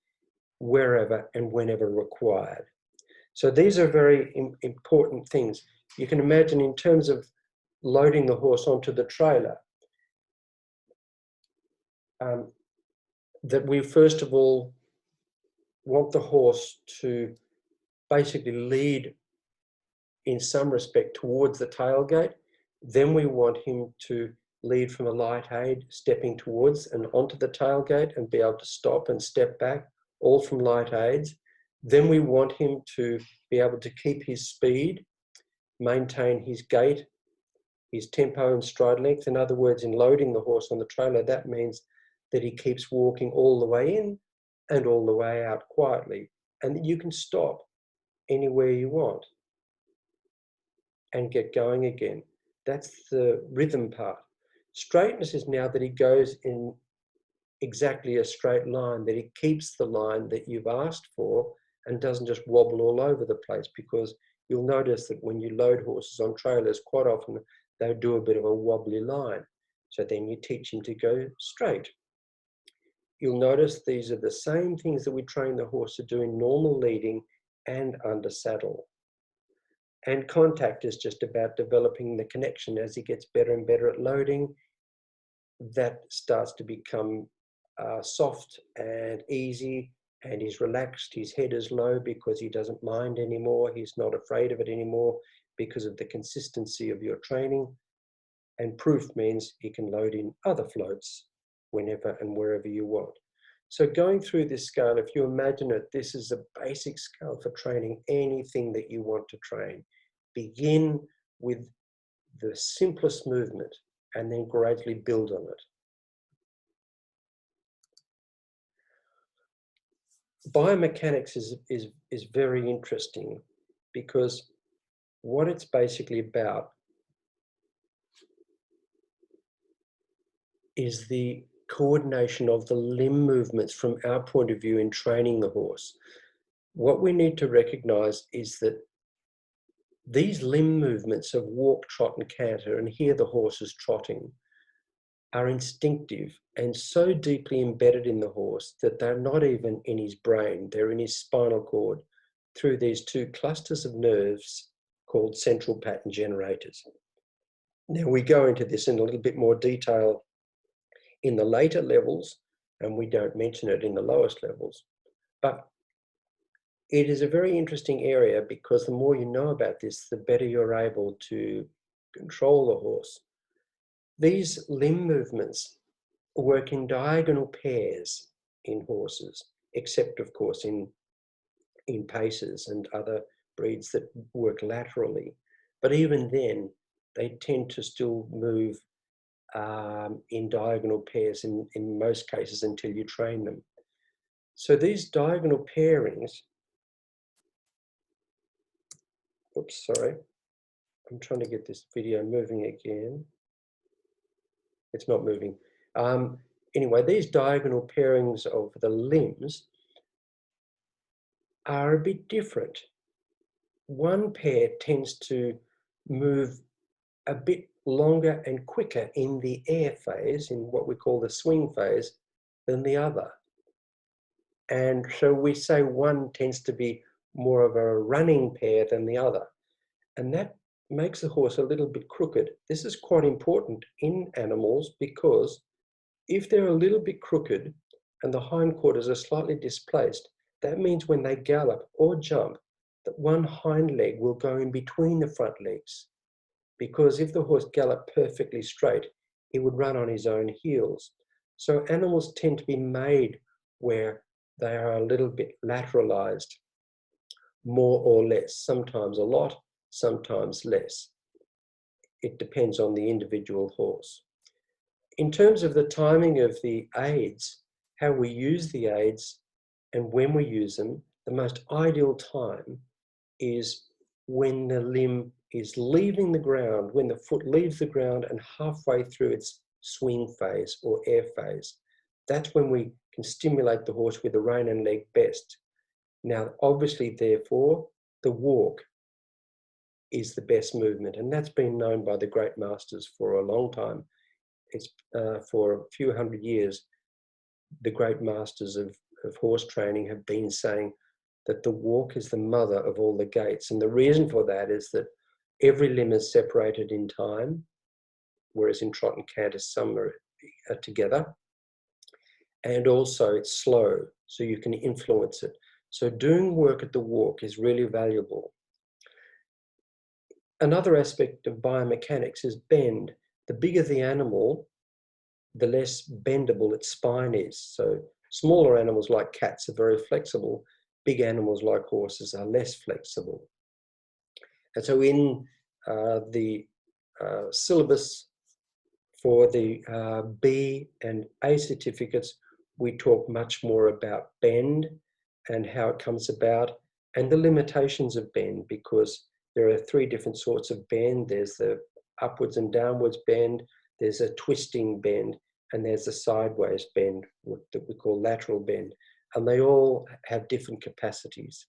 wherever and whenever required. So these are very important things. You can imagine, in terms of loading the horse onto the trailer, that we first of all want the horse to basically lead in some respect towards the tailgate. Then we want him to lead from a light aid, stepping towards and onto the tailgate, and be able to stop and step back, all from light aids. Then we want him to be able to keep his speed, maintain his gait, his tempo and stride length. In other words, in loading the horse on the trailer, that means that he keeps walking all the way in and all the way out quietly, and that you can stop anywhere you want and get going again. That's the rhythm part. Straightness is now that he goes in exactly a straight line, that he keeps the line that you've asked for and doesn't just wobble all over the place, because you'll notice that when you load horses on trailers, quite often they do a bit of a wobbly line. So then you teach him to go straight. You'll notice these are the same things that we train the horse to do in normal leading and under saddle. And contact is just about developing the connection. As he gets better and better at loading, that starts to become soft and easy, and he's relaxed. His head is low because he doesn't mind anymore. He's not afraid of it anymore because of the consistency of your training. And proof means he can load in other floats whenever and wherever you want. So going through this scale, if you imagine it, this is a basic scale for training anything that you want to train. Begin with the simplest movement and then gradually build on it. Biomechanics is very interesting, because what it's basically about is the coordination of the limb movements from our point of view in training the horse. What we need to recognize is that these limb movements of walk, trot, and canter, and here the horse is trotting, are instinctive and so deeply embedded in the horse that they're not even in his brain, they're in his spinal cord through these two clusters of nerves called central pattern generators. Now, we go into this in a little bit more detail in the later levels, and we don't mention it in the lowest levels. But it is a very interesting area, because the more you know about this, the better you're able to control the horse. These limb movements work in diagonal pairs in horses, except of course in pacers and other breeds that work laterally. But even then, they tend to still move in diagonal pairs in most cases until you train them. So these diagonal pairings, oops, sorry, I'm trying to get this video moving again. It's not moving. Anyway, these diagonal pairings of the limbs are a bit different. One pair tends to move a bit longer and quicker in the air phase, in what we call the swing phase, than the other. And so we say one tends to be more of a running pair than the other. And that makes the horse a little bit crooked. This is quite important in animals, because if they're a little bit crooked and the hindquarters are slightly displaced, that means when they gallop or jump, that one hind leg will go in between the front legs. Because if the horse galloped perfectly straight, he would run on his own heels. So animals tend to be made where they are a little bit lateralized, more or less, sometimes a lot, sometimes less. It depends on the individual horse. In terms of the timing of the aids, how we use the aids and when we use them, the most ideal time is when the limb is leaving the ground, when the foot leaves the ground and halfway through its swing phase or air phase. That's when we can stimulate the horse with the rein and leg best. Now, obviously, therefore, the walk is the best movement, and that's been known by the great masters for a long time. It's for a few hundred years, the great masters of horse training have been saying that the walk is the mother of all the gaits. And the reason for that is that every limb is separated in time, whereas in trot and canter some are together. And also it's slow, so you can influence it. So doing work at the walk is really valuable. Another aspect of biomechanics is bend. The bigger the animal, the less bendable its spine is. So smaller animals like cats are very flexible. Big animals like horses are less flexible. And so in the syllabus for the B and A certificates, we talk much more about bend and how it comes about and the limitations of bend, because there are 3 different sorts of bend. There's the upwards and downwards bend, there's a twisting bend, and there's a sideways bend that we call lateral bend. And they all have different capacities.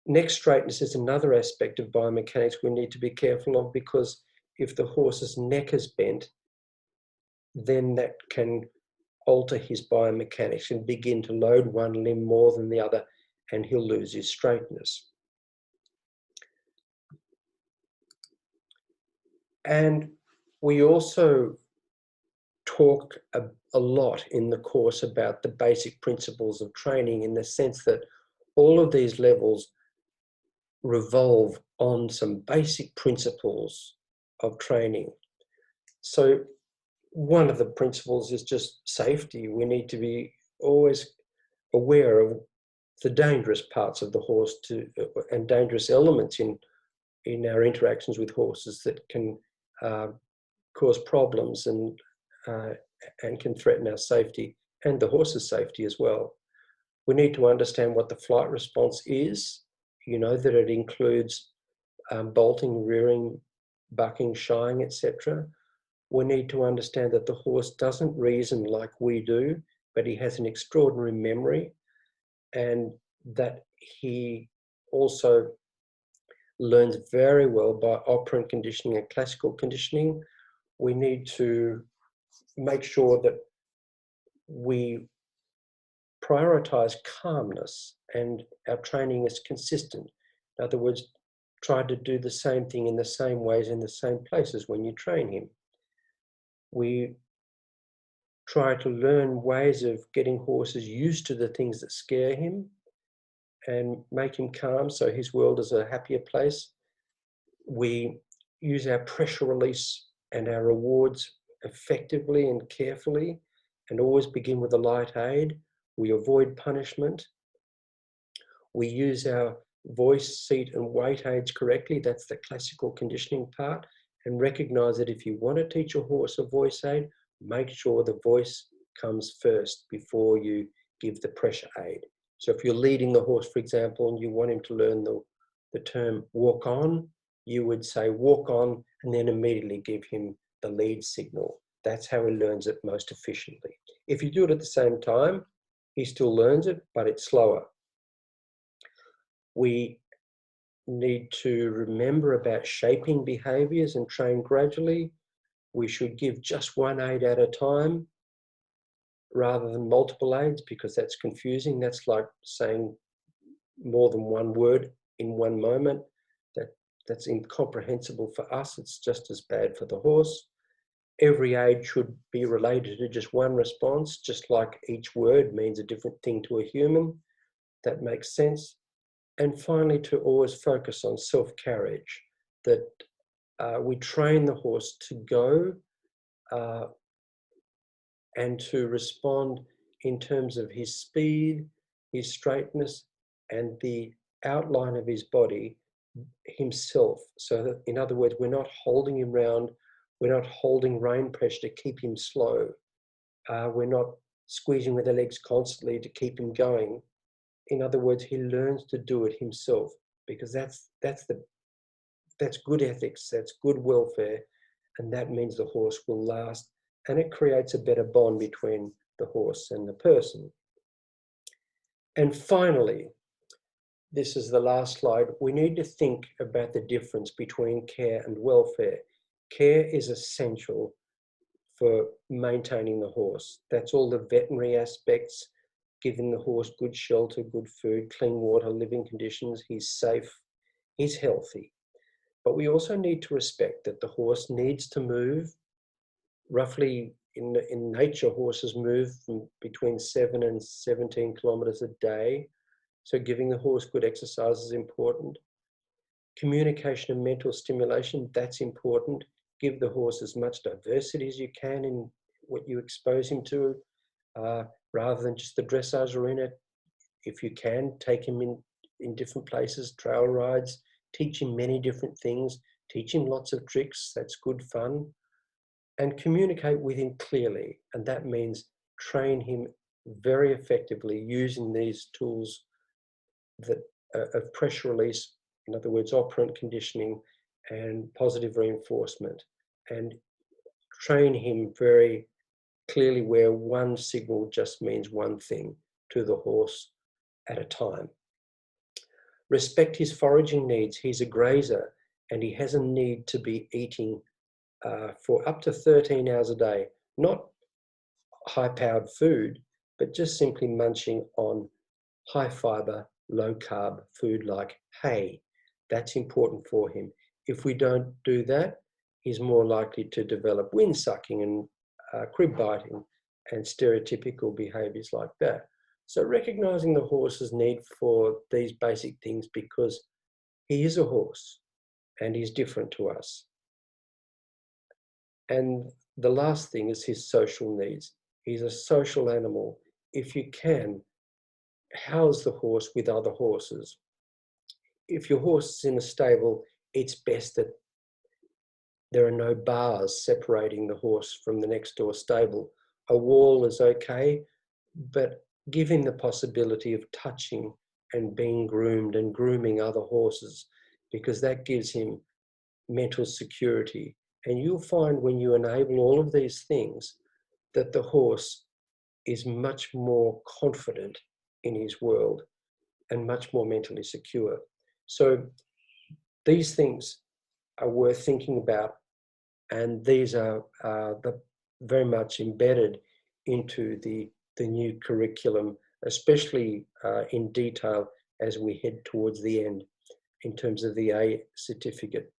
Neck straightness is another aspect of biomechanics we need to be careful of, because if the horse's neck is bent, then that can alter his biomechanics and begin to load one limb more than the other, and he'll lose his straightness. And we also talk a lot in the course about the basic principles of training, in the sense that all of these levels revolve on some basic principles of training. So one of the principles is just safety. We need to be always aware of the dangerous parts of the horse and dangerous elements in our interactions with horses that can cause problems and can threaten our safety and the horse's safety as well. We need to understand what the flight response is, that it includes bolting, rearing, bucking, shying, etc. We need to understand that the horse doesn't reason like we do, but he has an extraordinary memory, and that he also learns very well by operant conditioning and classical conditioning. We need to make sure that we prioritize calmness and our training is consistent. In other words, try to do the same thing in the same ways in the same places when you train him. We try to learn ways of getting horses used to the things that scare him and make him calm so his world is a happier place. We use our pressure release and our rewards effectively and carefully, and always begin with a light aid. We avoid punishment. We use our voice, seat, and weight aids correctly. That's the classical conditioning part. And recognize that if you want to teach a horse a voice aid, make sure the voice comes first before you give the pressure aid. So if you're leading the horse, for example, and you want him to learn the term walk on, you would say walk on and then immediately give him the lead signal. That's how he learns it most efficiently. If you do it at the same time, he still learns it, but it's slower. We need to remember about shaping behaviors and train gradually. We should give just one aid at a time rather than multiple aids, because that's confusing. That's like saying more than one word in one moment. That's incomprehensible for us. It's just as bad for the horse. Every aid should be related to just one response, just like each word means a different thing to a human. That makes sense. And finally, to always focus on self-carriage, that we train the horse to go and to respond in terms of his speed, his straightness, and the outline of his body himself. So that, in other words, we're not holding him round, We're not holding rein pressure to keep him slow. We're not squeezing with the legs constantly to keep him going. In other words, he learns to do it himself, because that's good ethics, that's good welfare, and that means the horse will last, and it creates a better bond between the horse and the person. And finally, this is the last slide, we need to think about the difference between care and welfare. Care is essential for maintaining the horse. That's all the veterinary aspects, giving the horse good shelter, good food, clean water, living conditions, he's safe, he's healthy. But we also need to respect that the horse needs to move. Roughly in nature, horses move from between 7 and 17 kilometers a day. So giving the horse good exercise is important. Communication and mental stimulation, that's important. Give the horse as much diversity as you can in what you expose him to, rather than just the dressage arena. If you can, take him in different places, trail rides, teach him many different things, teach him lots of tricks, that's good fun, and communicate with him clearly. And that means train him very effectively using these tools that of pressure release, in other words, operant conditioning and positive reinforcement, and train him very clearly where one signal just means one thing to the horse at a time. Respect his foraging needs. He's a grazer and he has a need to be eating for up to 13 hours a day, not high-powered food, but just simply munching on high fiber, low carb food like hay. That's important for him. If we don't do that, he's more likely to develop wind sucking and crib biting and stereotypical behaviors like that. So recognizing the horse's need for these basic things, because he is a horse and he's different to us. And the last thing is his social needs. He's a social animal. If you can, house the horse with other horses. If your horse is in a stable, it's best that there are no bars separating the horse from the next door stable. A wall is okay, but give him the possibility of touching and being groomed and grooming other horses, because that gives him mental security. And you'll find when you enable all of these things that the horse is much more confident in his world and much more mentally secure. So these things are worth thinking about, and these are very much embedded into the new curriculum, especially in detail as we head towards the end in terms of the A certificate.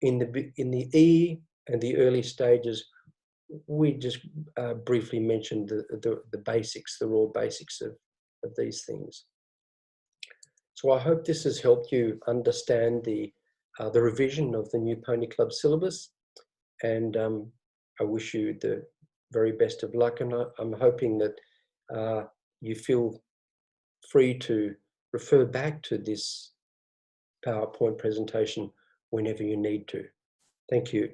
In the E and the early stages, we just briefly mentioned the basics, the raw basics of these things. So I hope this has helped you understand the revision of the new Pony Club syllabus, and I wish you the very best of luck, and I'm hoping that you feel free to refer back to this PowerPoint presentation whenever you need to. Thank you.